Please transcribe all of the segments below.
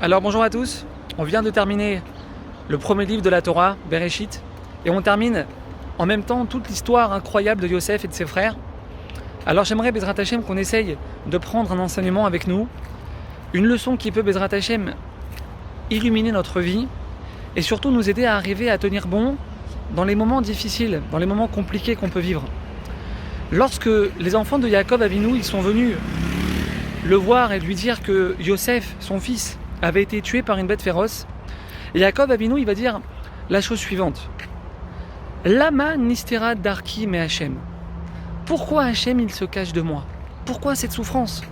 Alors bonjour à tous, on vient de terminer le premier livre de la Torah, Bereshit, et on termine en même temps toute l'histoire incroyable de Yosef et de ses frères. Alors j'aimerais, Bezrat Hashem, qu'on essaye de prendre un enseignement avec nous, une leçon qui peut, Bezrat Hashem, illuminer notre vie et surtout nous aider à arriver à tenir bon dans les moments difficiles, dans les moments compliqués qu'on peut vivre. Lorsque les enfants de Yaakov Avinu, ils sont venus le voir et lui dire que Yosef, son fils, avait été tué par une bête féroce, et Yaakov Avinu, il va dire la chose suivante: Lama nistera darki me Hachem. Pourquoi Hachem, il se cache de moi? Pourquoi cette souffrance?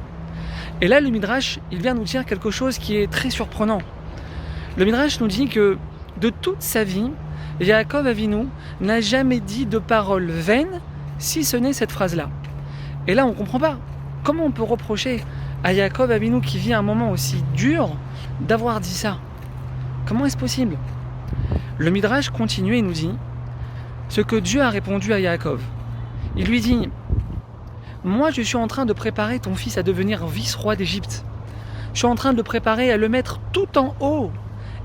Et là, le Midrash, il vient nous dire quelque chose qui est très surprenant. Le Midrash nous dit que de toute sa vie, Yaakov Avinu n'a jamais dit de paroles vaines, si ce n'est cette phrase-là. Et là, on ne comprend pas. Comment on peut reprocher à Yaakov Avinu, qui vit un moment aussi dur, d'avoir dit ça? Comment est-ce possible? Le Midrash continue et nous dit ce que Dieu a répondu à Yaakov. Il lui dit: moi, je suis en train de préparer ton fils à devenir vice-roi d'Égypte. Je suis en train de le préparer à le mettre tout en haut.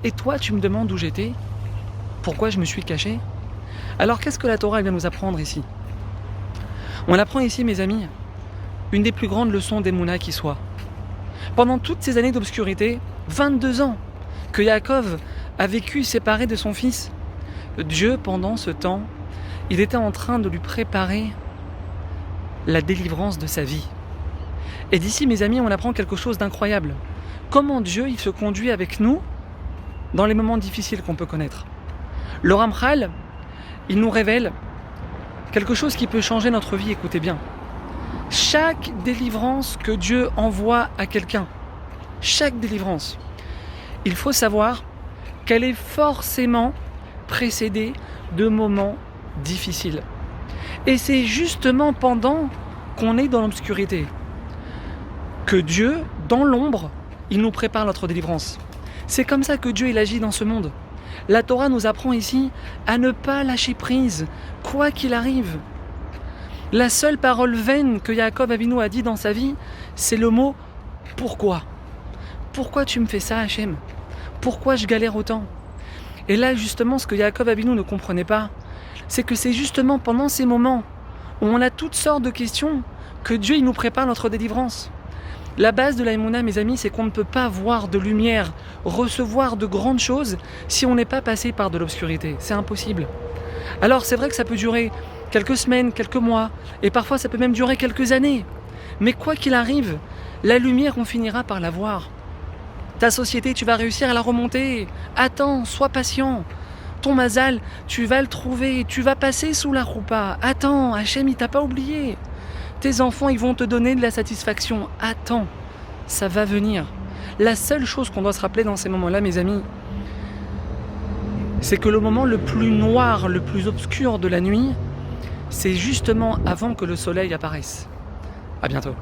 Et toi, tu me demandes où j'étais? Pourquoi je me suis caché? Alors, qu'est-ce que la Torah vient nous apprendre ici? On apprend ici, mes amis, une des plus grandes leçons d'Emouna qui soit. Pendant toutes ces années d'obscurité, 22 ans, que Yaakov a vécu séparé de son fils, Dieu, pendant ce temps, il était en train de lui préparer la délivrance de sa vie. Et d'ici, mes amis, on apprend quelque chose d'incroyable. Comment Dieu, il se conduit avec nous dans les moments difficiles qu'on peut connaître. Le Ramchal, il nous révèle quelque chose qui peut changer notre vie, écoutez bien. Chaque délivrance que Dieu envoie à quelqu'un, chaque délivrance, il faut savoir qu'elle est forcément précédée de moments difficiles. Et c'est justement pendant qu'on est dans l'obscurité que Dieu, dans l'ombre, il nous prépare notre délivrance. C'est comme ça que Dieu il agit dans ce monde. La Torah nous apprend ici à ne pas lâcher prise, quoi qu'il arrive. La seule parole vaine que Yaakov Avinu a dit dans sa vie, c'est le mot « pourquoi ». Pourquoi tu me fais ça, Hachem? Pourquoi je galère autant? Et là, justement, ce que Yaakov Avinu ne comprenait pas, c'est que c'est justement pendant ces moments où on a toutes sortes de questions que Dieu il nous prépare notre délivrance. La base de la Emouna, mes amis, c'est qu'on ne peut pas voir de lumière, recevoir de grandes choses si on n'est pas passé par de l'obscurité. C'est impossible. Alors c'est vrai que ça peut durer quelques semaines, quelques mois, et parfois ça peut même durer quelques années. Mais quoi qu'il arrive, la lumière, on finira par la voir. Ta société, tu vas réussir à la remonter. Attends, sois patient. Ton mazal, tu vas le trouver, tu vas passer sous la roupa. Attends, Hachem, il t'a pas oublié. Tes enfants, ils vont te donner de la satisfaction. Attends, ça va venir. La seule chose qu'on doit se rappeler dans ces moments-là, mes amis, c'est que le moment le plus noir, le plus obscur de la nuit, c'est justement avant que le soleil apparaisse. À bientôt.